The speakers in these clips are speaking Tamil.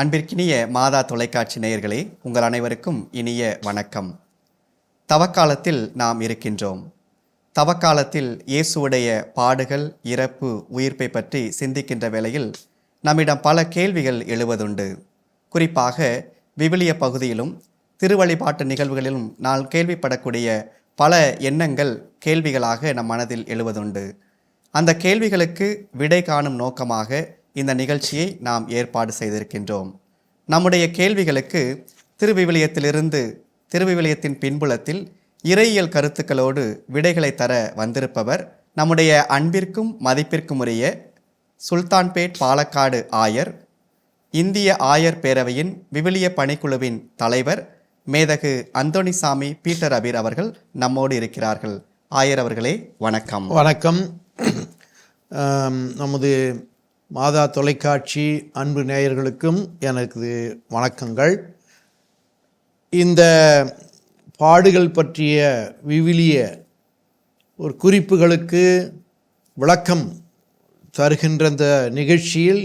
அன்பிற்கினிய மாதா தொலைக்காட்சி நேயர்களே, உங்கள் அனைவருக்கும் இனிய வணக்கம். தவக்காலத்தில் நாம் இருக்கின்றோம். தவக்காலத்தில் இயேசுவுடைய பாடுகள், இறப்பு, உயிர்ப்பை பற்றி சிந்திக்கின்ற வேளையில் நம்மிடம் பல கேள்விகள் எழுவதுண்டு. குறிப்பாக விவிலிய பகுதியிலும் திருவழிபாட்டு நிகழ்வுகளிலும் நான் கேள்விப்படக்கூடிய பல எண்ணங்கள் கேள்விகளாக நம் மனதில் எழுவதுண்டு. அந்த கேள்விகளுக்கு விடை காணும் நோக்கமாக இந்த நிகழ்ச்சியை நாம் ஏற்பாடு செய்திருக்கின்றோம். நம்முடைய கேள்விகளுக்கு திருவிவிலியத்தின் பின்புலத்தில் இறையியல் கருத்துக்களோடு விடைகளை தர வந்திருப்பவர் நம்முடைய அன்பிற்கும் மதிப்பிற்கும் உரிய சுல்தான்பேட் பாலக்காடு ஆயர், இந்திய ஆயர் பேரவையின் விவிலிய பணிக்குழுவின் தலைவர் மேதகு அந்தோணிசாமி பீட்டர் அபீர் அவர்கள் நம்மோடு இருக்கிறார்கள். ஆயர் அவர்களே, வணக்கம். வணக்கம். நமது மாதா தொலைக்காட்சி அன்பு நேயர்களுக்கும் எனக்கு வணக்கங்கள். இந்த பாடுகள் பற்றிய விவிலிய ஒரு குறிப்புகளுக்கு விளக்கம் தருகின்ற இந்த நிகழ்ச்சியில்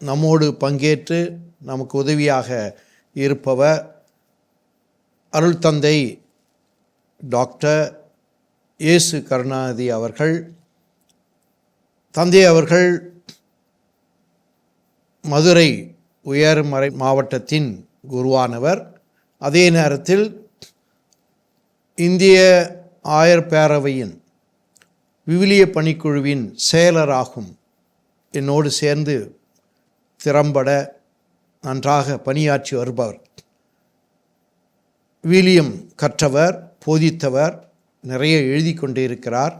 நம்மோடு பங்கேற்று நமக்கு உதவியாக இருப்பவர் அருள் தந்தை டாக்டர் இயேசு கருணாநிதி அவர்கள். தந்தை அவர்கள் மதுரை உயர்மறை மாவட்டத்தின் குருவானவர். அதே நேரத்தில் இந்திய ஆயர் பேரவையின் விவிலிய பணிக்குழுவின் செயலராகும் என்னோடு சேர்ந்து திறம்பட நன்றாக பணியாற்றி வருபவர். விவிலியம் கற்றவர், போதித்தவர், நிறைய எழுதி கொண்டே இருக்கிறார்.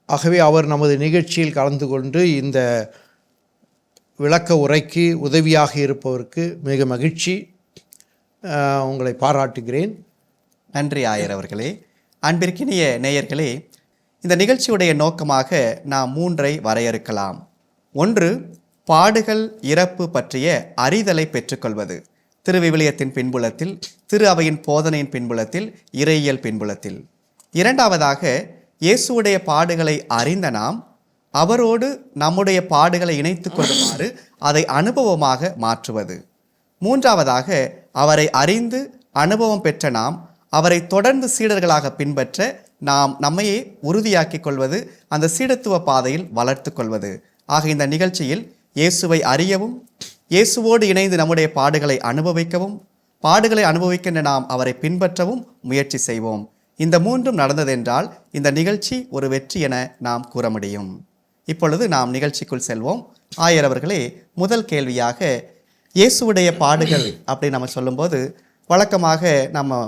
ஆகவே அவர் நமது நிகழ்ச்சியில் கலந்து கொண்டு இந்த விளக்க உரைக்கு உதவியாக இருப்பவருக்கு மிக மகிழ்ச்சி. உங்களை பாராட்டுகிறேன். நன்றி ஆயர் அவர்களே. அன்பிற்கினிய நேயர்களே, இந்த நிகழ்ச்சியுடைய நோக்கமாக நாம் 3 வரையறுக்கலாம். 1, பாடுகள், இறப்பு பற்றிய அறிதலை பெற்றுக்கொள்வது. திருவிவிலியத்தின் பின்புலத்தில், திரு அவையின் போதனையின் பின்புலத்தில், இறையியல் பின்புலத்தில். 2வதாக, இயேசுவுடைய பாடுகளை அறிந்த நாம் அவரோடு நம்முடைய பாடுகளை இணைத்து கொள்ளுமாறு அதை அனுபவமாக மாற்றுவது. 3வதாக, அவரை அறிந்து அனுபவம் பெற்ற நாம் அவரை தொடர்ந்து சீடர்களாக பின்பற்ற நாம் நம்மையே உறுதியாக்கிக் கொள்வது, அந்த சீடத்துவ பாதையில் வளர்த்து கொள்வது. ஆக இந்த நிகழ்ச்சியில் இயேசுவை அறியவும், இயேசுவோடு இணைந்து நம்முடைய பாடுகளை அனுபவிக்கவும், பாடுகளை அனுபவிக்கின்ற நாம் அவரை பின்பற்றவும் முயற்சி செய்வோம். இந்த 3ம் நடந்ததென்றால் இந்த நிகழ்ச்சி ஒரு வெற்றி என நாம் கூற முடியும். இப்பொழுது நாம் நிகழ்ச்சிக்குள் செல்வோம். ஆயர் அவர்களே, முதல் கேள்வியாக, இயேசுவுடைய பாடுகள் அப்படி நம்ம சொல்லும்போது வழக்கமாக நம்ம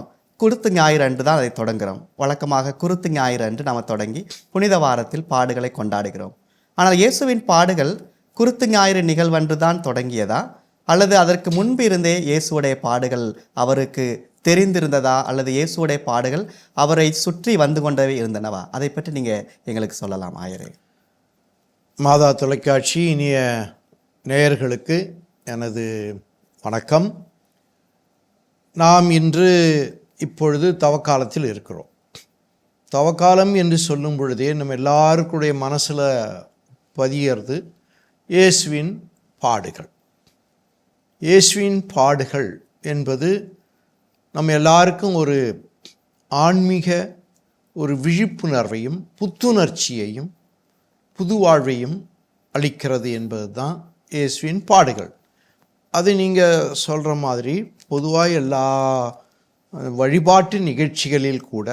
குருத்து ஞாயிறு அன்று தான் அதை தொடங்குகிறோம். வழக்கமாக குருத்து ஞாயிறு அன்று நம்ம தொடங்கி புனித வாரத்தில் பாடுகளை கொண்டாடுகிறோம். ஆனால் இயேசுவின் பாடுகள் குருத்து ஞாயிறு நிகழ்வன்று தான் தொடங்கியதா, அல்லது அதற்கு முன்பு இருந்தே இயேசுவுடைய பாடுகள் அவருக்கு தெரிந்திருந்ததா, அல்லது இயேசுவுடைய பாடுகள் அவரை சுற்றி வந்து கொண்டவே இருந்தனவா? அதை பற்றி நீங்கள் எங்களுக்கு சொல்லலாம் ஆயரே. மாதா தொலைக்காட்சி இனிய நேயர்களுக்கு எனது வணக்கம். நாம் இப்பொழுது தவக்காலத்தில் இருக்கிறோம். தவக்காலம் என்று சொல்லும் பொழுதே நம்ம எல்லாருக்குடைய மனசில் பதியறது இயேசுவின் பாடுகள். இயேசுவின் பாடுகள் என்பது நம்ம எல்லாருக்கும் ஒரு ஆன்மீக ஒரு விழிப்புணர்வையும் புத்துணர்ச்சியையும் புது வாழ்வையும் அளிக்கிறது என்பது தான் இயேசுவின் பாடுகள். அது நீங்கள் சொல்கிற மாதிரி பொதுவாக எல்லா வழிபாட்டு நிகழ்ச்சிகளில் கூட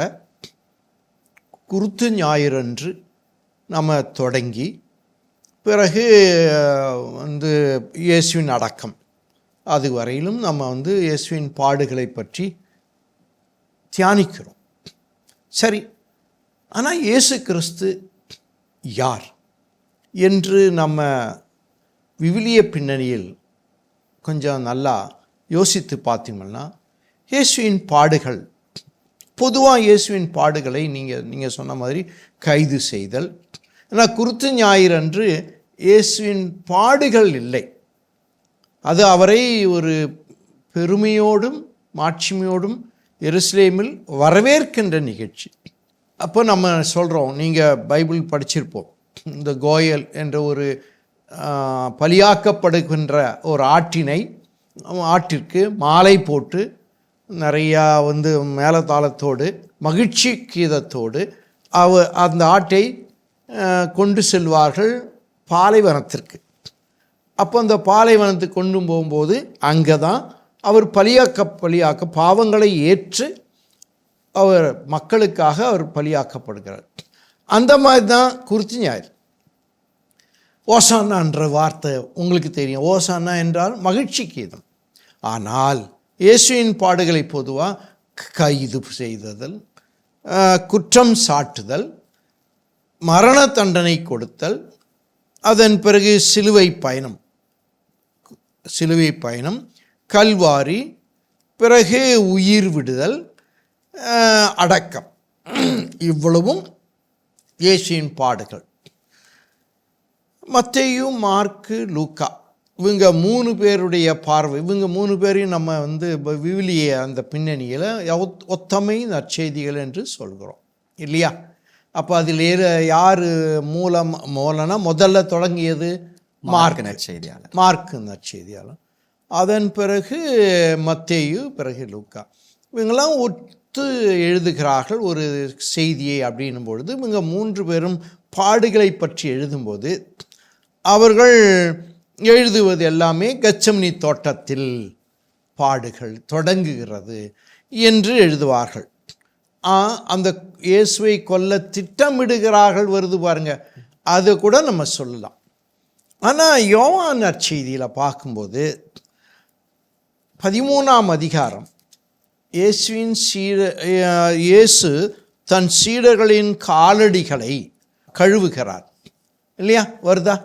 குருத்து ஞாயிறன்று நம்ம தொடங்கி பிறகு இயேசுவின் அடக்கம் அது வரையிலும் நம்ம இயேசுவின் பாடுகளை பற்றி தியானிக்கிறோம். சரி, ஆனால் இயேசு கிறிஸ்து யார் என்று நம்ம விவிலிய பின்னணியில் கொஞ்சம் நல்லா யோசித்து பார்த்தீங்கன்னா, இயேசுவின் பாடுகள் பொதுவாக இயேசுவின் பாடுகளை நீங்கள் சொன்ன மாதிரி கைது செய்தல். ஆனால் குருத்து ஞாயிறன்று இயேசுவின் பாடுகள் இல்லை. அது அவரை ஒரு பெருமையோடும் மாட்சிமையோடும் எருசலேமில் வரவேற்கின்ற நிகழ்ச்சி. அப்போ நம்ம சொல்கிறோம், நீங்கள் பைபிள் படிச்சிருப்போம், இந்த கோயல் என்ற ஒரு பலியாக்கப்படுகின்ற ஒரு ஆட்டினை ஆட்டிற்கு மாலை போட்டு நிறையா வந்து மேளதாளத்தோடு மகிழ்ச்சி கீதத்தோடு அந்த ஆட்டை கொண்டு செல்வார்கள் பாலைவனத்திற்கு. அப்போ அந்த பாலைவனத்துக்கு கொண்டு போகும்போது அங்கே தான் அவர் பலியாக்க பாவங்களை ஏற்று அவர் மக்களுக்காக அவர் பலியாக்கப்படுகிறார். அந்த மாதிரி தான் குருத்து ஞாயிறு. ஓசானான்ற வார்த்தை உங்களுக்கு தெரியும். ஓசானா என்றால் மகிழ்ச்சி கீதம். ஆனால் இயேசுவின் பாடுகளை பொதுவாக கைது செய்தல், குற்றம் சாட்டுதல், மரண தண்டனை கொடுத்தல், அதன் பிறகு சிலுவை பயணம், கல்வாரி, பிறகு உயிர் விடுதல், அடக்கம், இவ்வளவும் இயேசுவின் பாடுகள். மத்தேயு, மார்க்கு, லூக்கா இவங்க 3 பேருடைய பார்வை, இவங்க 3 பேரையும் நம்ம வந்து விவிலிய அந்த பின்னணியில் ஒத்தமை நற்செய்திகள் என்று சொல்கிறோம் இல்லையா? அப்போ அதில் யார் மூலனா முதல்ல தொடங்கியது மார்க்கு நற்செய்தியாளர், அதன் பிறகு மத்தேயு, பிறகு லூக்கா. இவங்கெல்லாம் ஒத்து எழுதுகிறார்கள் ஒரு செய்தியை. அப்படின்னும் பொழுது இவங்க 3 பேரும் பாடுகளை பற்றி எழுதும்போது அவர்கள் எழுதுவது எல்லாமே கெத்செமனி தோட்டத்தில் பாடுகள் தொடங்குகிறது என்று எழுதுவார்கள். அந்த இயேசுவை கொல்ல திட்டமிடுகிறார்கள் வருது பாருங்க, அது கூட நம்ம சொல்லலாம். ஆனால் யோவான் நற்செய்தியில் பார்க்கும்போது 13ஆம் அதிகாரம் இயேசு தன் சீடர்களின் காலடிகளை கழுவுகிறார் இல்லையா? வருதா?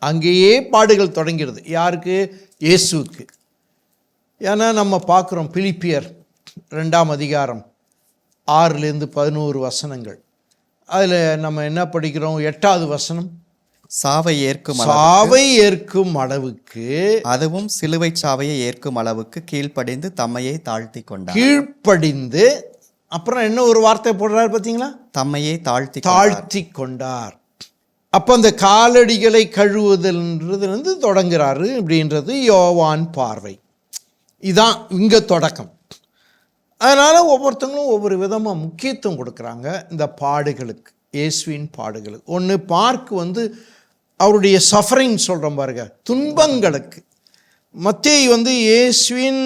அங்கேயே பாடுகள் தொடங்கிறது. யாருக்கு? இயேசுவுக்கு. ஏன்னா நம்ம பார்க்குறோம் பிலிப்பியர் 2ஆம் அதிகாரம் 6-11 வசனங்கள். அதில் நம்ம என்ன படிக்கிறோம்? 8வது வசனம், சாவை ஏற்கும் அளவுக்கு, அதுவும் சிலுவை சாவையை ஏற்கும் அளவுக்கு கீழ்ப்படிந்து தம்மையே தாழ்த்தி கொண்டார். கீழ்ப்படிந்து, அப்புறம் என்ன ஒரு வார்த்தை போடுறாரு பார்த்தீங்களா? தம்மையே தாழ்த்தி கொண்டார். அப்போ அந்த காலடிகளை கழுவுதல்ன்றது தொடங்குறாரு அப்படின்றது யோவான் பார்வை. இதான் இங்கே தொடக்கம். அதனால் ஒவ்வொருத்தங்களும் ஒவ்வொரு விதமாக முக்கியத்துவம் கொடுக்குறாங்க இந்த பாடுகளுக்கு, இயேசுவின் பாடுகளுக்கு. ஒன்று மார்க் வந்து அவருடைய சஃபரிங் சொல்கிறோம் பாருங்க, துன்பங்களுக்கு. மத்தேயு வந்து இயேசுவின்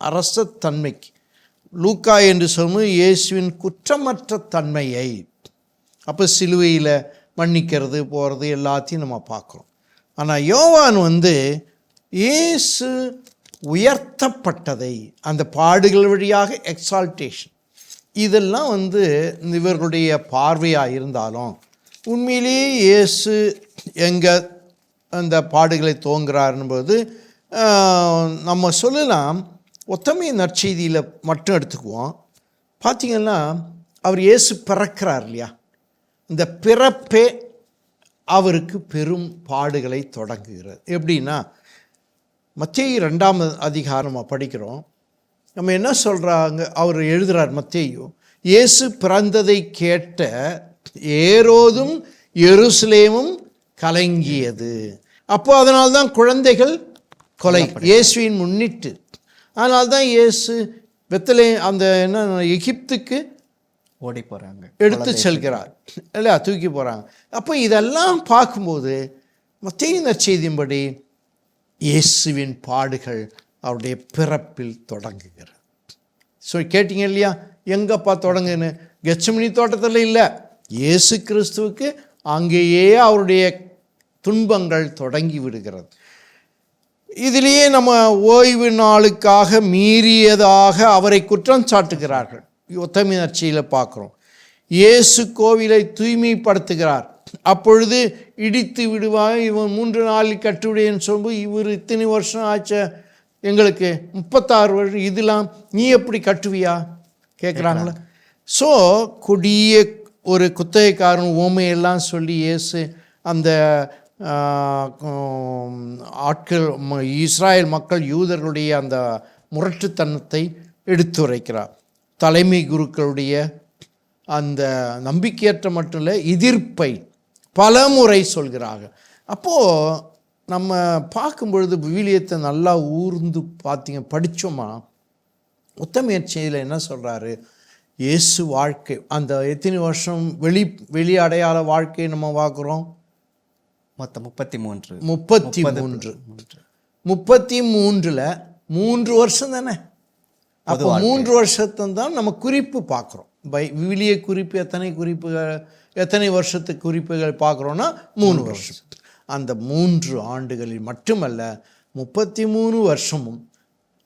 அரசத்தன்மைக்கு, லூக்கா என்று சொல்லும்போது இயேசுவின் குற்றமற்ற தன்மையை. அப்போ சிலுவையில் மன்னிக்கிறது போகிறது எல்லாத்தையும் நம்ம பார்க்குறோம். ஆனால் யோவான் வந்து இயேசு உயர்த்தப்பட்டதை, அந்த பாடுகள் வழியாக எக்ஸால்டேஷன், இதெல்லாம் வந்து இவர்களுடைய பார்வையாக இருந்தாலும் உண்மையிலேயே இயேசு எங்கே அந்த பாடுகளை துவங்குறாருன்போது நம்ம சொல்லலாம். ஒத்தமை நற்செய்தியில் மட்டும் எடுத்துக்குவோம். பார்த்திங்கன்னா அவர் இயேசு பிறக்கிறார் இல்லையா? இந்த பிறப்பே அவருக்கு பெரும் பாடுகளை தொடங்குகிறது. எப்படின்னா மத்தேயு 2ஆம் அதிகாரம் படிக்கிறோம். நம்ம என்ன சொல்கிறாங்க? அவர் எழுதுகிறார் மத்தேயு, இயேசு பிறந்ததை கேட்ட ஏரோதும் எருசலேமும் கலங்கியது. அப்போ அதனால்தான் குழந்தைகள் கொலை, இயேசுவின் முன்னிட்டு. அதனால்தான் இயேசு அந்த என்ன எகிப்துக்கு ஓடி போகிறாங்க, எடுத்து செல்கிறார் இல்லையா? தூக்கி போகிறாங்க. அப்போ இதெல்லாம் பார்க்கும்போது மத்தேயு நற்செய்தியின்படி இயேசுவின் பாடுகள் அவருடைய பிறப்பில் தொடங்குகிறது. ஸோ கேட்டிங்க இல்லையா? எங்கப்பா தொடங்குன்னு? கெத்செமனி தோட்டத்தில் இல்லை, இயேசு கிறிஸ்துவுக்கு அங்கேயே அவருடைய துன்பங்கள் தொடங்கி விடுகிறது. இதிலேயே நம்ம ஓய்வு நாளுக்காக மீறியதாக அவரை குற்றம் சாட்டுகிறார்கள். ஒத்தமை நற்செய்தியில் பார்க்குறோம். இயேசு கோவிலை தூய்மைப்படுத்துகிறார். அப்பொழுது இடித்து விடுவாங்க, இவன் 3 நாளில் கட்டுவிடுன்னு சொல்லும்போது, இவர் இத்தனை வருஷம் ஆச்ச, எங்களுக்கு 36 வருஷம், இதெல்லாம் நீ எப்படி கட்டுவியா கேட்குறாங்களே. ஸோ கொடிய ஒரு குத்தகைக்காரன் ஓமையெல்லாம் சொல்லி இயேசு அந்த ஆட்கள், இஸ்ராயல் மக்கள், யூதர்களுடைய அந்த முரட்டுத்தனத்தை எடுத்துரைக்கிறார். தலைமை குருக்களுடைய அந்த நம்பிக்கையற்ற மட்டும் இல்லை, எதிர்ப்பை பல முறை சொல்கிறார்கள். அப்போது நம்ம பார்க்கும் பொழுது விவிலியத்தை நல்லா ஊர்ந்து படித்தோமா, உத்தமேற்சையில் என்ன சொல்கிறாரு, இயேசு வாழ்க்கை அந்த எத்தனை வருஷம் வெளி அடையாள வாழ்க்கையை நம்ம பார்க்குறோம், மொத்தம் 33. 33ல் 3 வருஷம் தானே. அப்போ 3 வருஷத்தை தான் நம்ம குறிப்பு பார்க்குறோம். விவிலிய குறிப்பு எத்தனை வருஷத்துக்கு குறிப்புகள் பார்க்குறோன்னா 3 வருஷம். அந்த 3 ஆண்டுகளில் மட்டுமல்ல 33 வருஷமும்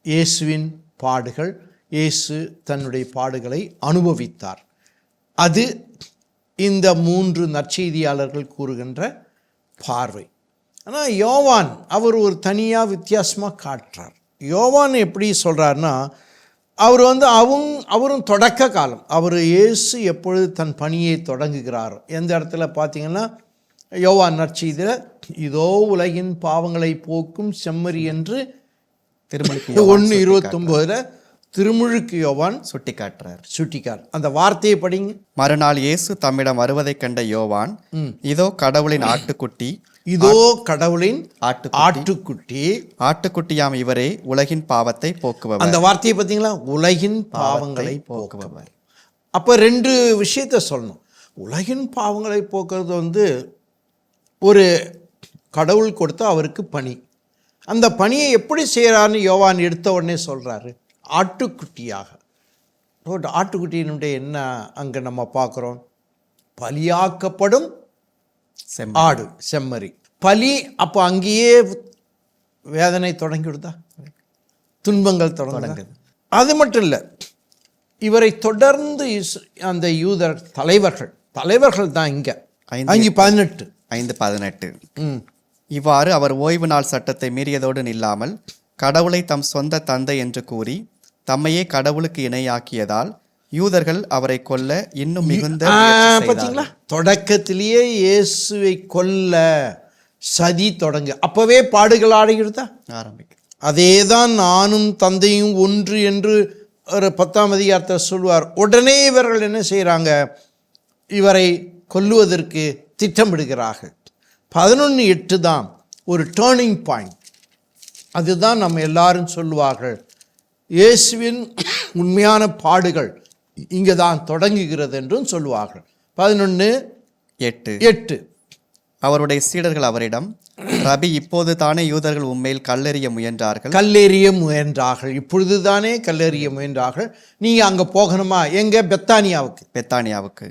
இயேசுவின் பாடுகள், இயேசு தன்னுடைய பாடுகளை அனுபவித்தார். அது இந்த 3 நற்செய்தியாளர்கள் கூறுகின்ற பார்வை. ஆனால் யோவான் அவர் ஒரு தனியாக வித்தியாசமாக காட்டுறார். யோவான் எப்படி சொல்கிறாருன்னா, அவரும் தொடக்க காலம், அவர் இயேசு எப்பொழுது தன் பணியை தொடங்குகிறார், எந்த இடத்துல பார்த்தீங்கன்னா யோவான் நற்செய்தியில் இதோ உலகின் பாவங்களை போக்கும் செம்மறி என்று 1:29 திருமுழுக்கு யோவான் சுட்டிக்காட்டுறார். அந்த வார்த்தையை படிங்க. மறுநாள் இயேசு தம்மிடம் வருவதைக் கண்ட யோவான், இதோ கடவுளின் ஆட்டுக்குட்டி, இதோ கடவுளின் ஆட்டுக்குட்டி, ஆட்டுக்குட்டியாம் இவரே உலகின் பாவத்தை போக்குபவர். அந்த வார்த்தையை பார்த்தீங்களா, உலகின் பாவங்களை போக்குபவர். அப்போ 2 விஷயத்தை சொல்லணும். உலகின் பாவங்களை போக்குறது ஒரு கடவுள் கொடுத்த அவருக்கு பணி. அந்த பணியை எப்படி செய்கிறான்னு யோவான் எடுத்த உடனே சொல்கிறாரு, ஆட்டுக்குட்டியாக. ஆட்டுக்குட்டியினுடைய என்ன அங்கே நம்ம பார்க்குறோம், பலியாக்கப்படும் ஆடு, செம்மறி. பலி அப்போ அங்கேயே வேதனை தொடங்கிவிடுதா, துன்பங்கள் தொடங்குது. அது மட்டும் இல்லை, இவரை தொடர்ந்து அந்த யூதர் தலைவர்கள் தான் இங்கே 5:18 இவ்வாறு அவர் ஓய்வு நாள் சட்டத்தை மீறியதோடு நில்லாமல் கடவுளை தம் சொந்த தந்தை என்று கூறி தம்மையே கடவுளுக்கு இணையாக்கியதால் யூதர்கள் அவரை கொல்ல இன்னும் மிகுந்த பார்த்தீங்களா, தொடக்கத்திலேயே இயேசுவை கொல்ல சதி தொடங்க, அப்பவே பாடுகள் ஆரம்பிக்கும். அதே தான் நானும் தந்தையும் ஒன்று என்று ஒரு 10ஆம் அதிகாரத்தில் சொல்வார். உடனே இவர்கள் என்ன செய்கிறாங்க, இவரை கொல்லுவதற்கு திட்டமிடுகிறார்கள். 11:8 தான் ஒரு டேர்னிங் பாயிண்ட். அதுதான் நம்ம எல்லாரும் சொல்லுவார்கள், இயேசுவின் உண்மையான பாடுகள் இங்கே தான் தொடங்குகிறது என்றும் சொல்லுவார்கள். 11:8 அவருடைய சீடர்கள் அவரிடம், ரபி, இப்போது தானே யூதர்கள் உண்மையில் கல்லெறிய முயன்றார்கள், இப்பொழுது தானே கல்லெறிய முயன்றார்கள், நீங்கள் அங்கே போகணுமா, எங்கே, பெத்தானியாவுக்கு.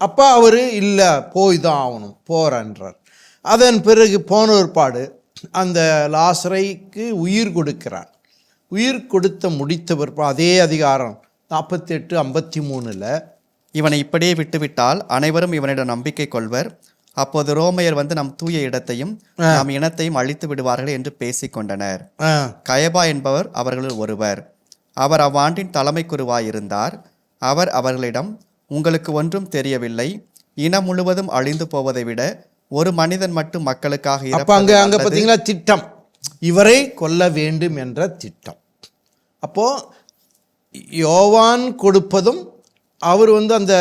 அப்போ அவர் இல்லை, போய் தான் ஆகணும், போகிறன்றார். அதன் பிறகு போன ஒருபாடு அந்த லாசரைக்கு உயிர் கொடுக்கிறார். உயிர் கொடுத்த முடித்தவர் அதே அதிகாரம் 48:53 இவனை இப்படியே விட்டுவிட்டால் அனைவரும் இவனிடம் நம்பிக்கை கொள்வர், அப்போது ரோமையர் வந்து நம் தூய இடத்தையும் நம் இனத்தையும் அழித்து விடுவார்கள் என்று பேசிக்கொண்டனர். கயபா என்பவர் அவர்களில் ஒருவர். அவர் அவ்வாண்டின் தலைமை குருவாயிருந்தார். அவர் அவர்களிடம், உங்களுக்கு ஒன்றும் தெரியவில்லை, இனம் முழுவதும் அழிந்து போவதை விட ஒரு மனிதன் மட்டும் மக்களுக்காக அங்க பார்த்தீங்களா திட்டம், இவரை கொல்ல வேண்டும் என்ற திட்டம். அப்போ யோவான் கொடுப்பதும் அவர் அந்த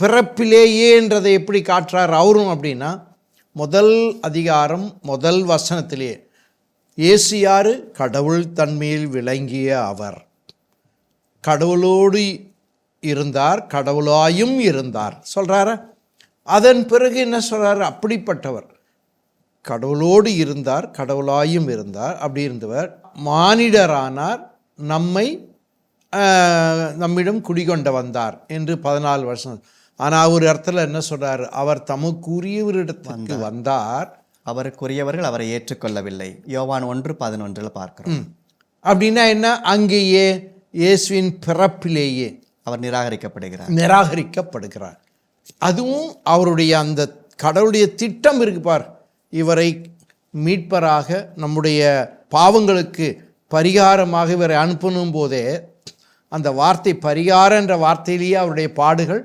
பிறப்பிலேயேன்றதை எப்படி காட்டுறார் அவரும் அப்படின்னா, முதல் அதிகாரம் முதல் வசனத்திலேயே இயேசு யாரு, கடவுள் தன்மையில் விளங்கிய அவர், கடவுளோடு இருந்தார், கடவுளாயும் இருந்தார் சொல்கிறார. அதன் பிறகு என்ன சொல்கிறாரு, அப்படிப்பட்டவர் கடவுளோடு இருந்தார், கடவுளாயும் இருந்தார், அப்படி இருந்தவர் மானிடரானார், நம்மிடம் குடிகொண்ட வந்தார் என்று 14 வருஷம். ஆனால் ஒரு இடத்துல என்ன சொல்கிறார், அவர் தமக்குரியவரிடத்துக்கு வந்தார், அவருக்குரியவர்கள் அவரை ஏற்றுக்கொள்ளவில்லை. யோவான் 1:11 பார்க்கிறோம். அப்படின்னா என்ன, அங்கேயே இயேசுவின் பிறப்பிலேயே அவர் நிராகரிக்கப்படுகிறார். அதுவும் அவருடைய அந்த கடவுளுடைய திட்டம் இருக்கு பார், இவரை மீட்பராக நம்முடைய பாவங்களுக்கு பரிகாரமாக இவரை அனுப்பணும் போதே அந்த வார்த்தை பரிகாரம் என்ற வார்த்தையிலேயே அவருடைய பாடுகள்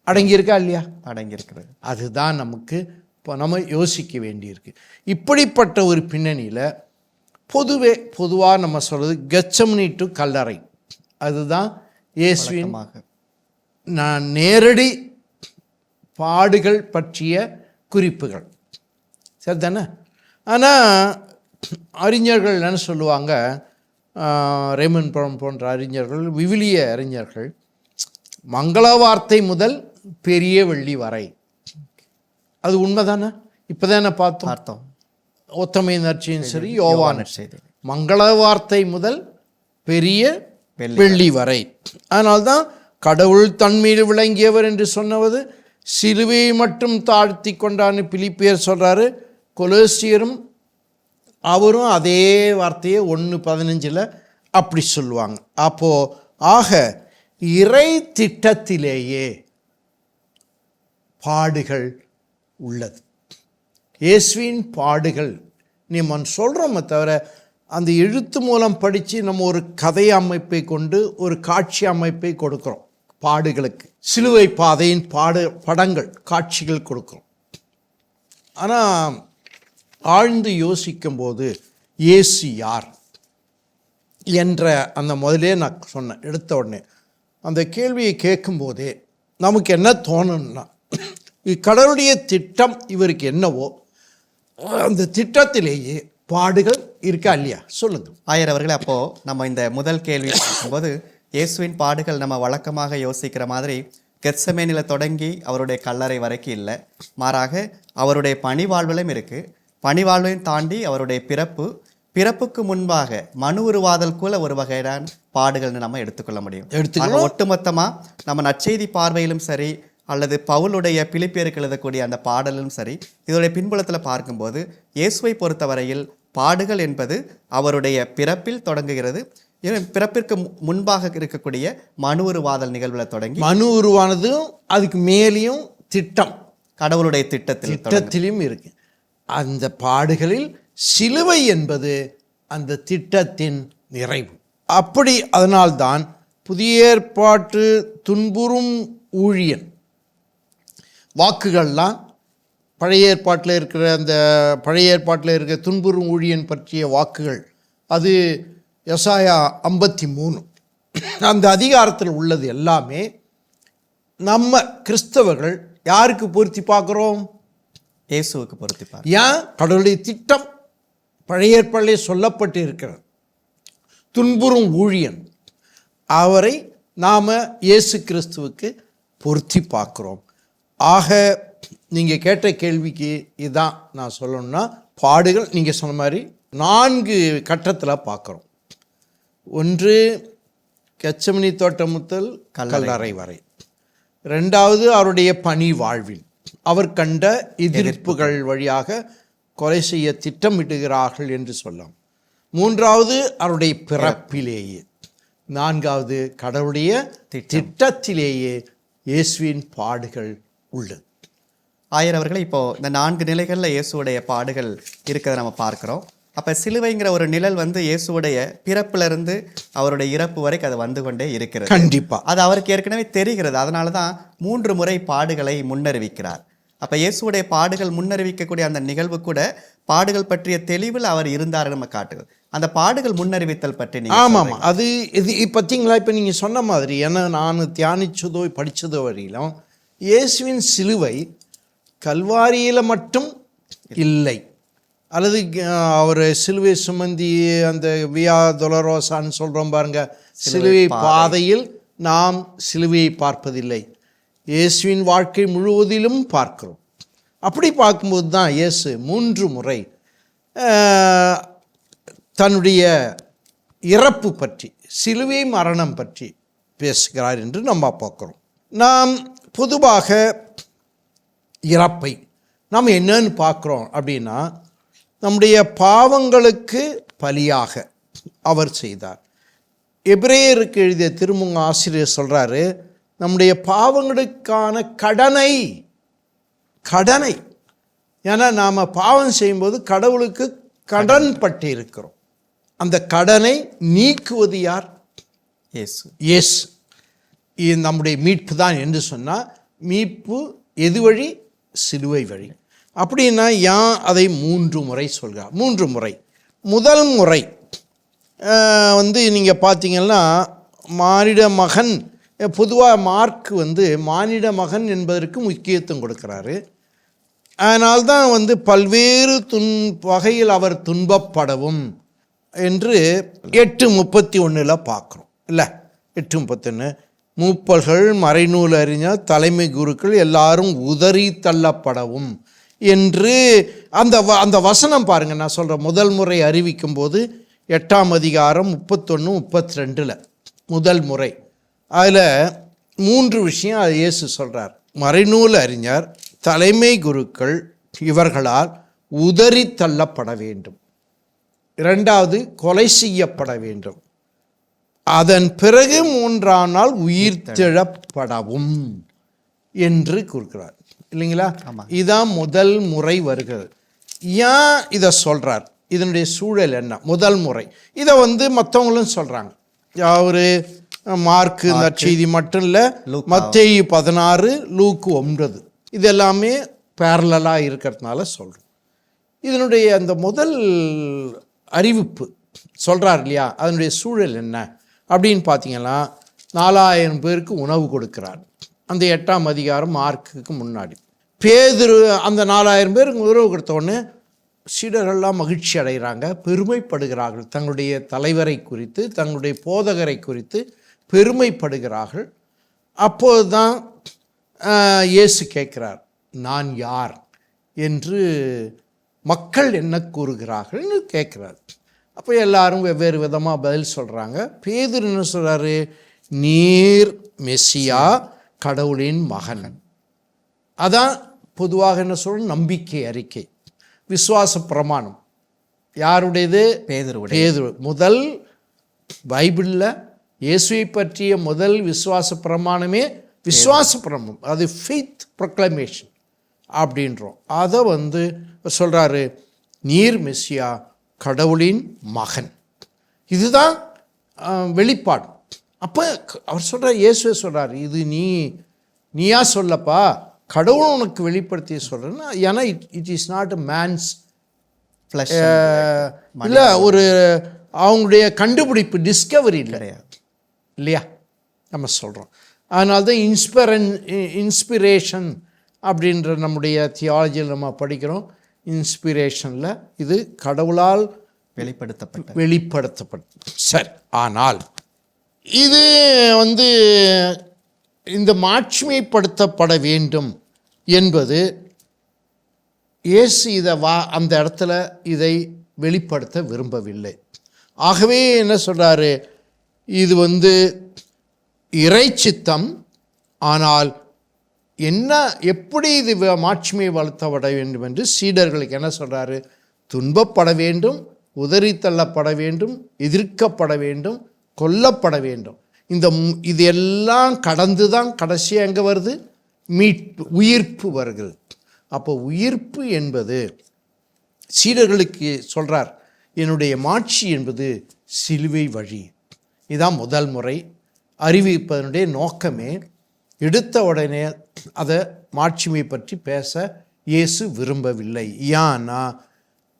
அடங்கியிருக்கா இல்லையா, அடங்கியிருக்கிறது. அதுதான் நமக்கு இப்போ நம்ம யோசிக்க வேண்டியிருக்கு. இப்படிப்பட்ட ஒரு பின்னணியில் பொதுவாக நம்ம சொல்கிறது கெத்செமனி டு கல்லறை, அதுதான் இயேசுவின் நான் நேரடி பாடுகள் பற்றிய குறிப்புகள், சரிதானே? ஆனால் அறிஞர்கள் என்ன சொல்லுவாங்க, ரேமன் போன்ற அறிஞர்கள், விவிலிய அறிஞர்கள், மங்கள வார்த்தை முதல் பெரிய வெள்ளி வரை. அது உண்மைதானே? இப்போ தானே பார்த்தோம் ஒத்தமை நற்செய்தியும் சரி யோவான் செய்தி. மங்கள வார்த்தை முதல் பெரிய வெள்ளி வரை. அதனால்தான் கடவுள் தன்மீது விளங்கியவர் என்று சொன்னவது சிலுவையை மட்டும் தாழ்த்தி கொண்டான்னு பிலிப்பியர் சொல்கிறாரு. கொலோசியரும் அவரும் அதே வார்த்தையை 1:15 அப்படி சொல்லுவாங்க. அப்போது ஆக இறை திட்டத்திலேயே பாடுகள் உள்ளது. இயேசுவின் பாடுகள் நம்ம சொல்கிறோமே தவிர அந்த எழுத்து மூலம் படித்து நம்ம ஒரு கதை அமைப்பை கொண்டு ஒரு காட்சி அமைப்பை கொடுக்குறோம். பாடுகளுக்கு சிலுவை பாதையின் படங்கள் காட்சிகள் கொடுக்குறோம். ஆனால் ஆழ்ந்து யோசிக்கும்போது இயேசு யார் என்ற அந்த முதலே நான் சொன்னேன், எடுத்த உடனே அந்த கேள்வியை கேட்கும்போதே நமக்கு என்ன தோணுன்னா, கடவுளுடைய திட்டம் இவருக்கு என்னவோ அந்த திட்டத்திலேயே பாடுகள் இருக்கா இல்லையா? சொல்லுங்க ஆயர் அவர்களே. அப்போது நம்ம இந்த முதல் கேள்வி பார்க்கும்போது இயேசுவின் பாடுகள் நம்ம வழக்கமாக யோசிக்கிற மாதிரி கெத்சமேனில் தொடங்கி அவருடைய கல்லறை வரைக்கும் இல்லை. மாறாக அவருடைய பணிவாழ்விலும் இருக்குது. பணிவாழ்வையும் தாண்டி அவருடைய பிறப்புக்கு முன்பாக மனு உருவாதல் கூட ஒரு வகையான பாடுகள்னு நம்ம எடுத்துக்கொள்ள முடியும். ஒட்டுமொத்தமாக நம்ம நற்செய்தி பார்வையிலும் சரி அல்லது பவுலுடைய பிலிப்பியருக்கு எழுதக்கூடிய அந்த பாடலும் சரி, இதோடைய பின்புலத்தில் பார்க்கும்போது இயேசுவை பொறுத்தவரையில் பாடுகள் என்பது அவருடைய பிறப்பில் தொடங்குகிறது. பிறப்பிற்கு முன்பாக இருக்கக்கூடிய மனு உருவாதல் நிகழ்வில் தொடங்கி மனு உருவானதும் அதுக்கு மேலேயும் திட்டம் கடவுளுடைய திட்டத்திலும் இருக்கு. அந்த பாடுகளில் சிலுவை என்பது அந்த திட்டத்தின் நிறைவு. அப்படி அதனால்தான் புதிய ஏற்பாட்டு துன்புறும் ஊழியன் வாக்குகள்லாம் பழைய ஏற்பாட்டில் இருக்கிற துன்புறும் ஊழியன் பற்றிய வாக்குகள், அது எசாயா 53 அந்த அதிகாரத்தில் உள்ளது எல்லாமே நம்ம கிறிஸ்தவர்கள் யாருக்கு பொருத்தி பார்க்குறோம்? இயேசுவுக்கு பொருத்தி பார்க்கிறோம். ஏன்? கடவுளுடைய திட்டம் பழைய ஏற்பாட்டிலே சொல்லப்பட்டு இருக்கிறது. துன்புறும் ஊழியன் அவரை நாம் இயேசு கிறிஸ்துவுக்கு பொருத்தி பார்க்குறோம். ஆக நீங்கள் கேட்ட கேள்விக்கு இதுதான் நான் சொல்லணும்னா, பாடுகள் நீங்கள் சொன்ன மாதிரி 4 கட்டத்தில் பார்க்குறோம். ஒன்று கெத்செமனி தோட்டம் முதல் கல்லறை வரை. 2வது அவருடைய பணி வாழ்வில் அவர் கண்ட எதிர்ப்புகள் வழியாக கொலை செய்ய திட்டமிடுகிறார்கள் என்று சொல்லலாம். 3வது அவருடைய பிறப்பிலேயே. 4வது கடவுளுடைய திட்டத்திலேயே இயேசுவின் பாடுகள் உள்ளது. ஆயர் அவர்களே, இப்போது இந்த 4 நிலைகளில் இயேசுடைய பாடுகள் இருக்கிறத நம்ம பார்க்குறோம். அப்போ சிலுவைங்கிற ஒரு நிழல் இயேசுடைய பிறப்பிலிருந்து அவருடைய இறப்பு வரைக்கும் அது வந்து கொண்டே இருக்கிறது. கண்டிப்பாக அது அவருக்கு ஏற்கனவே தெரிகிறது. அதனால தான் 3 முறை பாடுகளை முன்னறிவிக்கிறார். அப்போ இயேசுடைய பாடுகள் முன்னறிவிக்கக்கூடிய அந்த நிகழ்வு கூட பாடுகள் பற்றிய தெளிவில் அவர் இருந்தார் நம்ம காட்டுகிறது. அந்த பாடுகள் முன்னறிவித்தல் பற்றி நீங்கள் ஆமாம், அது இது பார்த்தீங்களா? இப்போ நீங்கள் சொன்ன மாதிரி, ஏன்னா நான் தியானிச்சதோ படித்ததோ வரையிலும் இயேசுவின் சிலுவை கல்வாரியில் மட்டும் இல்லை, அல்லது அவர் சிலுவை சுமந்தி அந்த வியா தொலரோசான்னு சொல்கிறோம் பாருங்க, சிலுவை பாதையில் நாம் சிலுவையை பார்ப்பதில்லை, இயேசுவின் வாழ்க்கை முழுவதிலும் பார்க்கிறோம். அப்படி பார்க்கும்போது தான் இயேசு 3 முறை தன்னுடைய இறப்பு பற்றி, சிலுவை மரணம் பற்றி பேசுகிறார் என்று நம்ம பார்க்குறோம். நாம் பொதுவாக இறப்பை நாம் என்னன்னு பார்க்குறோம் அப்படின்னா, நம்முடைய பாவங்களுக்கு பலியாக அவர் செய்தார். எபிரேயருக்கு எழுதிய திருமுக ஆசிரியர் சொல்கிறாரு, நம்முடைய பாவங்களுக்கான கடனை ஏன்னா நாம் பாவம் செய்யும்போது கடவுளுக்கு கடன் பட்டு இருக்கிறோம். அந்த கடனை நீக்குவது யார்? இயேசு. இது நம்முடைய மீட்பு தான் என்று சொன்னால், மீட்பு எது வழி? சிலுவை வழி. அப்படின்னா ஏன் அதை 3 முறை சொல்கிறார்? 3 முறை. முதல் முறை நீங்கள் பார்த்தீங்கன்னா, மானிட மகன், பொதுவாக மார்க் மானிட மகன் என்பதற்கு முக்கியத்துவம் கொடுக்குறாரு. அதனால்தான் பல்வேறு வகையில் அவர் துன்பப்படவும் என்று 8:31 பார்க்குறோம் இல்லை. 8:31 மூப்பர்கள், மறைநூல் அறிஞர், தலைமை குருக்கள் எல்லாரும் உதறி தள்ளப்படவும் என்று அந்த வசனம் பாருங்க. நான் சொல்கிறேன், முதல் முறை அறிவிக்கும் போது 8ஆம் அதிகாரம் 31-32 முதல் முறை அதில் 3 விஷயம் அது இயேசு சொல்கிறார். மறைநூல் அறிஞர், தலைமை குருக்கள் இவர்களால் உதறி தள்ளப்பட வேண்டும். 2வது கொலை செய்யப்பட வேண்டும். அதன் பிறகு 3ஆம் நாள் உயிர்த்தெழப்படவும் என்று கூறுகிறார் இல்லைங்களா? இதான் முதல் முறை வருகிறது. ஏன் இதை சொல்கிறார்? இதனுடைய சூழல் என்ன? முதல் முறை இதை மற்றவங்களும் சொல்கிறாங்க. அவர் மார்க்கு நற்செய்தி மட்டும் இல்லை, மத்தேயு 16, லூக்கு 9 இது எல்லாமே பேரலாக இருக்கிறதுனால சொல்கிறோம். இதனுடைய அந்த முதல் அறிவிப்பு சொல்கிறார் இல்லையா, அதனுடைய சூழல் என்ன அப்படின்னு பார்த்தீங்கன்னா, 4000 பேருக்கு உணவு கொடுக்கிறார். அந்த 8ஆம் அதிகாரம் மார்க்குக்கு முன்னாடி பேதுரு அந்த 4000 பேருக்கு உணவு கொடுத்த உடனே சீடர்கள்லாம் மகிழ்ச்சி அடைகிறாங்க, பெருமைப்படுகிறார்கள். தங்களுடைய தலைவரை குறித்து, தங்களுடைய போதகரை குறித்து பெருமைப்படுகிறார்கள். அப்போது தான் இயேசு கேட்குறார், நான் யார் என்று மக்கள் என்ன கூறுகிறார்கள்னு கேட்குறாரு. அப்போ எல்லாரும் வெவ்வேறு விதமாக பதில் சொல்கிறாங்க. பேதுரு என்ன சொல்கிறாரு? நீர் மெசியா, கடவுளின் மகன். அதான் பொதுவாக என்ன சொல்கிறோம், நம்பிக்கை அறிக்கை, விசுவாச பிரமாணம். யாருடையது? பேதுரு. முதல் பைபிளில் இயேசுவை பற்றிய முதல் விசுவாச பிரமாணமே விசுவாச பிரமாணம், அது ஃபெய்த் ப்ரொக்ளமேஷன் அப்படின்றோம். அதை சொல்கிறாரு, நீர் மெசியா, கடவுளின் மகன். இதுதான் வெளிப்பாடு. அப்போ அவர் சொல்கிறார், இயேசுவை சொல்கிறார், இது நீயா சொல்லப்பா, கடவுள் உனக்கு வெளிப்படுத்தி சொல்கிறேன்னா. ஏன்னா it is not a man's flush இல்லை, ஒரு அவங்களுடைய கண்டுபிடிப்பு, டிஸ்கவரி கிடையாது இல்லையா நம்ம சொல்கிறோம். அதனால்தான் இன்ஸ்பிரேஷன் அப்படின்ற நம்முடைய தியாலஜியில் நம்ம படிக்கிறோம். இன்ஸ்பிரேஷனில் இது கடவுளால் வெளிப்படுத்தப்பட்ட. சரி, ஆனால் இது இந்த மாட்சிமைப்படுத்தப்பட வேண்டும் என்பது இயேசு அந்த இடத்துல இதை வெளிப்படுத்த விரும்பவில்லை. ஆகவே என்ன சொல்கிறாரு, இது இறை சித்தம். ஆனால் எப்படி இது மாட்சிமை வளர்த்தப்பட வேண்டும் என்று சீடர்களுக்கு என்ன சொல்கிறாரு? துன்பப்பட வேண்டும், உதறி தள்ளப்பட வேண்டும், எதிர்க்கப்பட வேண்டும், கொல்லப்பட வேண்டும். இது எல்லாம் கடந்து தான் கடைசியாக எங்கே வருது? மீட்பு, உயிர்ப்பு வருகிறது. அப்போ உயிர்ப்பு என்பது சீடர்களுக்கு சொல்கிறார், என்னுடைய மாட்சி என்பது சிலுவை வழி. இதான் முதல் முறை அறிவிப்பதனுடைய நோக்கமே. எடுத்த உடனே அதை மாட்சிமை பற்றி பேச இயேசு விரும்பவில்லை. ஏன்னா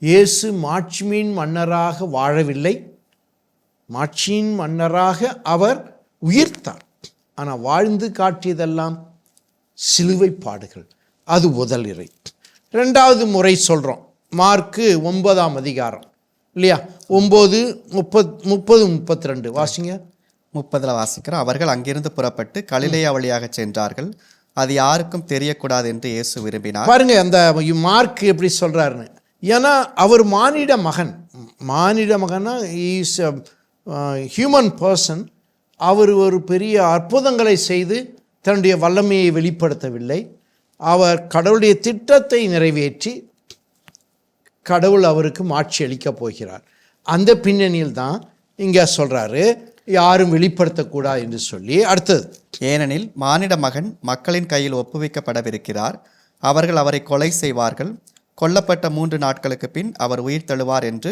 இயேசு மாட்சிமையின் மன்னராக வாழவில்லை, மாட்சியின் மன்னராக அவர் உயிர்த்தார். ஆனால் வாழ்ந்து காட்டியதெல்லாம் சிலுவை பாடுகள். அது முதல் இறை. 2வது முறை சொல்கிறோம், மார்க்கு 9ஆம் அதிகாரம் இல்லையா, 9:30-32 வாசிங்க. 30 வாசிக்கிறோம். அவர்கள் அங்கிருந்து புறப்பட்டு கலிலேயா வழியாக சென்றார்கள். அது யாருக்கும் தெரியக்கூடாது என்று இயேசு விரும்பினார். பாருங்க அந்த மார்க் எப்படி சொல்றாருன்னு. ஏன்னா அவர் மானிட மகனா இஸ் ஹியூமன் பர்சன். அவர் ஒரு பெரிய அற்புதங்களை செய்து தன்னுடைய வல்லமையை வெளிப்படுத்தவில்லை. அவர் கடவுளுடைய திட்டத்தை நிறைவேற்றி கடவுள் அவருக்கு மாட்சி அளிக்கப் போகிறார். அந்த பின்னணியில் தான் இங்கே சொல்கிறாரு, யாரும் வெளிப்படுத்தக்கூடாது என்று சொல்லி. அடுத்தது, ஏனெனில் மானிட மகன் மக்களின் கையில் ஒப்புவிக்கப்படவிருக்கிறார். அவர்கள் அவரை கொலை செய்வார்கள். கொல்லப்பட்ட 3 நாட்களுக்கு பின் அவர் உயிர் தழுவார் என்று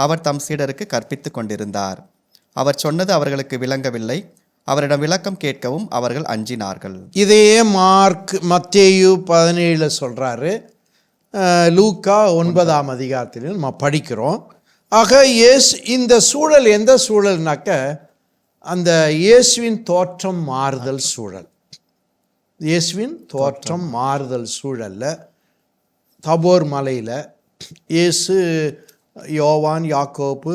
அவர் தம் சீடருக்கு கற்பித்து கொண்டிருந்தார். அவர் சொன்னது அவர்களுக்கு விளங்கவில்லை. அவரிடம் விளக்கம் கேட்கவும் அவர்கள் அஞ்சினார்கள். இதே மத்தேயு 17 சொல்கிறாரு, லூக்கா 9ஆம் அதிகாரத்தில் நம்ம படிக்கிறோம். ஆக இந்த சூழல் எந்த சூழல்னாக்க, அந்த இயேசுவின் தோற்றம் மாறுதல் சூழல். இயேசுவின் தோற்றம் மாறுதல் சூழலில் தபோர் மலையில் இயேசு, யோவான், யாக்கோப்பு,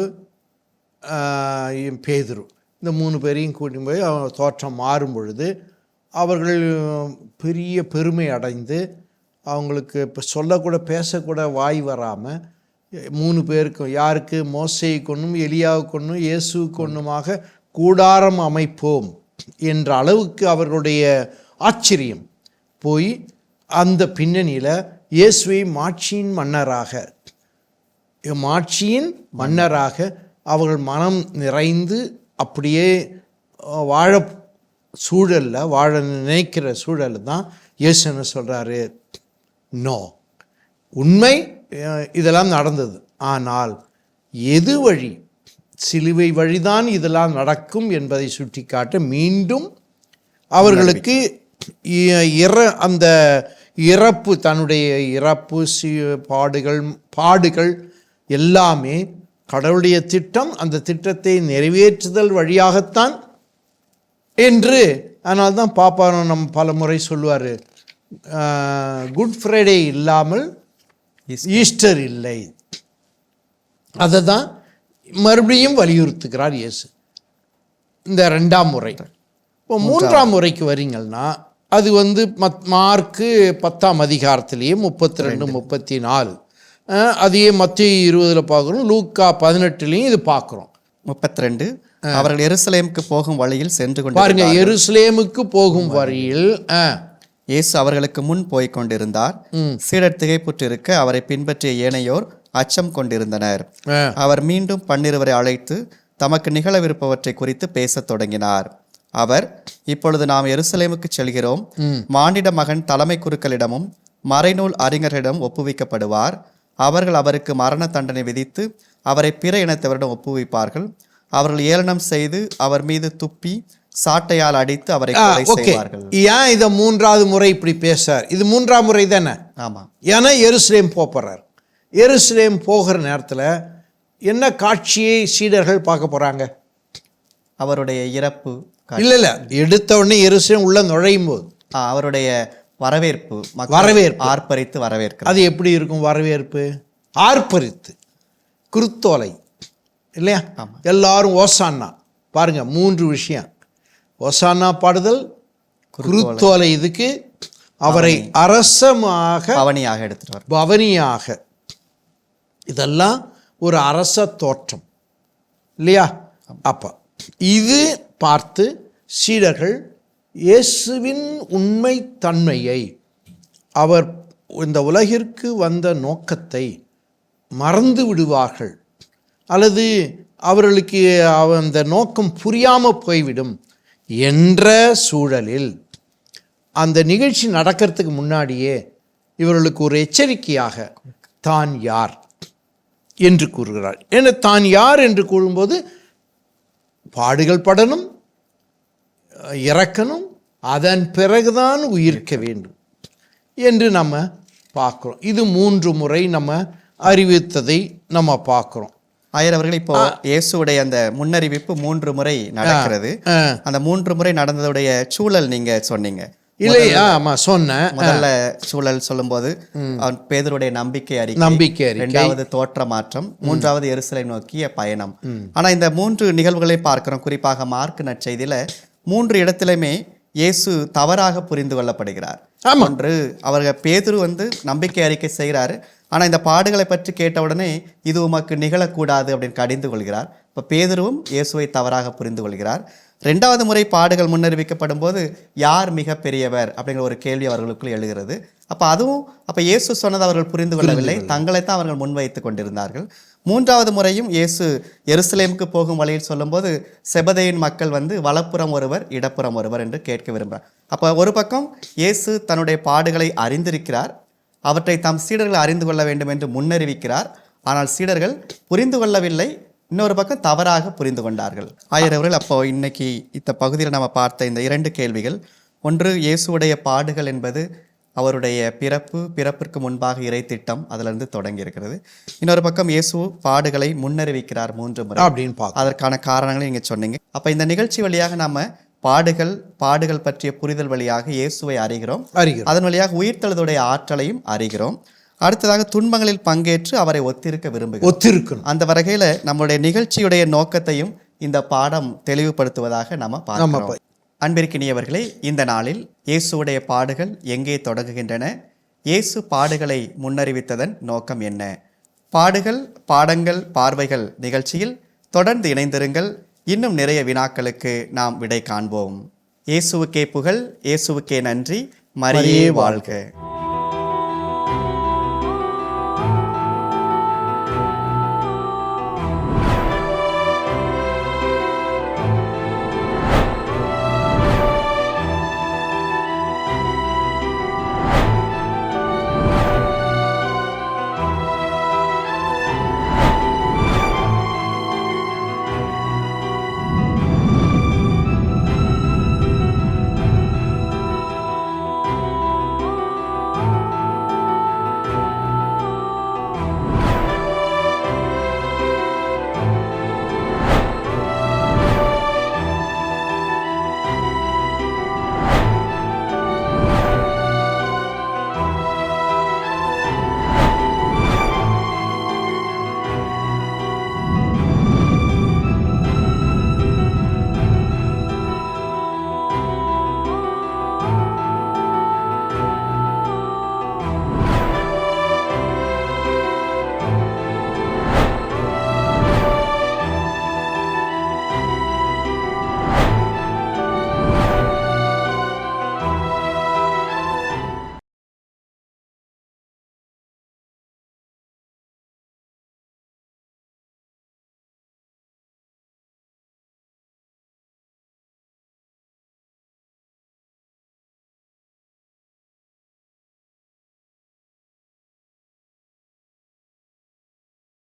பேதுரு இந்த 3 பேரையும் கூட்டிட்டு போய் அவங்க தோற்றம் மாறும் பொழுது அவர்கள் பெரிய பெருமை அடைந்து அவங்களுக்கு இப்போ சொல்லக்கூட பேசக்கூட வாய் வராமல் 3 பேருக்கும், யாருக்கு, மோசேயை கொண்டும் எலியாவை கொண்டும் இயேசுவுக்கு கொண்டுமாக கூடாரம் அமைப்போம் என்ற அளவுக்கு அவர்களுடைய ஆச்சரியம் போய் அந்த பின்னணியில் இயேசுவை மாட்சியின் மன்னராக அவர்கள் மனம் நிறைந்து அப்படியே வாழ நினைக்கிற சூழலில் தான் இயேசு என்ன சொல்கிறாரு, நோ, உண்மை இதெல்லாம் நடந்தது, ஆனால் எது வழி, சிலுவை வழிதான் இதெல்லாம் நடக்கும் என்பதை சுட்டிக்காட்ட மீண்டும் அவர்களுக்கு அந்த இறப்பு, தன்னுடைய இறப்பு, பாடுகள் எல்லாமே கடவுளுடைய திட்டம், அந்த திட்டத்தை நிறைவேற்றுதல் வழியாகத்தான் என்று. அதனால தான் பாப்பா நம்ம பல முறை சொல்லுவார், குட் ஃப்ரைடே இல்லாமல் ஈஸ்டர் இல்லை. அதை தான் மறுபடியும் வலியுறுத்துகிறார் இயேசு இந்த 2ஆம் முறை. இப்போ 3ஆம் முறைக்கு வரீங்கன்னா அது மார்க்கு 10ஆம் அதிகாரத்திலேயே 32, 34, அதையே மத்திய 20 பார்க்குறோம், லூக்கா 18 இது பார்க்குறோம். 32 அவர்கள் எருசலேமுக்கு போகும் வழியில் சென்று கொண்டு பாருங்க, எருசலேமுக்கு போகும் வழியில் இயேசு அவர்களுக்கு முன் போய்க் கொண்டிருந்தார். சீடர் திகைப்புற்று இருக்க அவரை பின்பற்றிய ஏனையோர் அச்சம் கொண்டிருந்தனர். அவர் மீண்டும் 12 அழைத்து தமக்கு நிகழவிருப்பவற்றை குறித்து பேசத் தொடங்கினார். அவர், இப்பொழுது நாம் எருசலேமுக்கு செல்கிறோம். மானிட மகன் தலைமை குருக்களிடமும் மறைநூல் அறிஞர்களிடம் ஒப்புவிக்கப்படுவார். அவர்கள் அவருக்கு மரண தண்டனை விதித்து அவரை பிற இனத்தவரிடம் ஒப்புவிப்பார்கள். அவர்கள் ஏளனம் செய்து அவர் மீது துப்பி சாட்டையால் அடித்து அவரை கொலை செய்வார்கள். ஏன் இதை 3ஆவது முறை இப்படி பேசார்? இது 3ஆம் முறை தானே? ஆமா. ஏன்னா எருசலேம் போறார். எருசலேம் போகிற நேரத்தில் என்ன காட்சியை சீடர்கள் பார்க்க போறாங்க? அவருடைய இறப்பு இல்ல எடுத்த உடனே எருசலேம் உள்ள நுழையும் போது அவருடைய வரவேற்பு ஆர்ப்பரித்து வரவேற்பு. அது எப்படி இருக்கும்? வரவேற்பு ஆர்ப்பரித்து குருத்தோலை இல்லையா? எல்லாரும் ஓசான்னா பாருங்க, 3 விஷயம். ஓசானா பாடுதல், குருத்தோலை, இதுக்கு அவரை அரசமாக பவனியாக எடுத்துட்டு பவனியாக, இதெல்லாம் ஒரு அரச தோற்றம் இல்லையா? அப்ப இது பார்த்து சீடர்கள் இயேசுவின் உண்மை தன்மையை, அவர் இந்த உலகிற்கு வந்த நோக்கத்தை மறந்து விடுவார்கள், அல்லது அவர்களுக்கு அந்த நோக்கம் புரியாமல் போய்விடும் என்ற சூழலில் அந்த நிகழ்ச்சி நடக்கிறதுக்கு முன்னாடியே இவர்களுக்கு ஒரு எச்சரிக்கையாக தான் யார் என்று கூறுகிறார். ஏன்னா தான் யார் என்று கூறும்போது பாடுகள் படணும், இறக்கணும், அதன் பிறகுதான் உயிர்க்க வேண்டும் என்று நம்ம பார்க்குறோம். இது 3 முறை நம்ம அறிவித்ததை நம்ம பார்க்குறோம். ஆயர் அவர்கள், இப்போ இயேசுடைய அந்த முன்னறிவிப்பு 3 முறை நடக்கிறது. அந்த 3 முறை நடந்ததுடைய சூழல் நீங்க சொன்னீங்க இல்லையா? ஆமா, சொன்னேன். முதல்ல சூழல் சொல்லும்போது அவன் பேதுருடைய நம்பிக்கை அறிக்கை, 2வது தோற்ற மாற்றம், 3வது எருசலேம் நோக்கிய பயணம். ஆனா இந்த 3 நிகழ்வுகளை பார்க்கிறோம். குறிப்பாக மார்க் நற்செய்தியில 3 இடத்திலுமே இயேசு தவறாக புரிந்து கொள்ளப்படுகிறார். ஒன்று, அவர்கள் பேதுரு நம்பிக்கை அறிக்கை செய்கிறாரு, ஆனா இந்த பாடுகளை பற்றி கேட்ட உடனே இது உமக்கு நிகழக்கூடாது அப்படின்னு கடிந்து கொள்கிறார். இப்போ பேதுருவும் இயேசுவை தவறாக புரிந்து கொள்கிறார். 2வது முறை பாடுகள் முன்னறிவிக்கப்படும் போது யார் மிக பெரியவர் அப்படிங்கிற ஒரு கேள்வி அவர்களுக்குள் எழுகிறது. அப்போ இயேசு சொன்னதை அவர்கள் புரிந்து கொள்ளவில்லை, தங்களைத்தான் அவர்கள் முன்வைத்து கொண்டிருந்தார்கள். 3வது முறையும் இயேசு எருசலேமுக்கு போகும் வழியில் சொல்லும்போது செபதேயின் மக்கள் வலப்புறம் ஒருவர் இடப்புறம் ஒருவர் என்று கேட்க விரும்புகிறார். அப்போ ஒரு பக்கம் இயேசு தன்னுடைய பாடுகளை அறிந்திருக்கிறார், அவற்றை தம் சீடர்கள் அறிந்து கொள்ள வேண்டும் என்று முன்னறிவிக்கிறார். ஆனால் சீடர்கள் புரிந்து கொள்ளவில்லை, இன்னொரு பக்கம் தவறாக புரிந்து கொண்டார்கள். ஆயர் அவர்கள், அப்போ இன்னைக்கு இந்த பகுதியில் நம்ம பார்த்த இந்த 2 கேள்விகள், ஒன்று இயேசுடைய பாடுகள் என்பது அவருடைய பிறப்பிற்கு முன்பாக இறை திட்டம், அதிலிருந்து தொடங்கி இருக்கிறது. இன்னொரு பக்கம் இயேசு பாடுகளை முன்னறிவிக்கிறார் 3 முறை அப்படின்னு அதற்கான காரணங்களை நீங்க சொன்னீங்க. அப்ப இந்த நிகழ்ச்சி வழியாக நாம பாடுகள் பற்றிய புரிதல் வழியாக இயேசுவை அறிகிறோம், அதன் வழியாக உயிர்த்தெழுதலுடைய ஆற்றலையும் அறிகிறோம். அடுத்ததாக துன்பங்களில் பங்கேற்று அவரை ஒத்திருக்க விரும்புகிறார். ஒத்திருக்கணும். அந்த வகையில் நம்முடைய நிகழ்ச்சியுடைய நோக்கத்தையும் இந்த பாடம் தெளிவுபடுத்துவதாக நம்ம பார்க்கிறோம். அன்பிற்கினியவர்களே, இந்த நாளில் இயேசுடைய பாடுகள் எங்கே தொடங்குகின்றன, இயேசு பாடுகளை முன்னறிவித்ததன் நோக்கம் என்ன? பாடுகள், பாடங்கள், பார்வைகள் நிகழ்ச்சியில் தொடர்ந்து இணைந்திருங்கள். இன்னும் நிறைய வினாக்களுக்கு நாம் விடை காண்போம். இயேசுவுக்கே புகழ், இயேசுவுக்கே நன்றி, மரியே வாழ்க.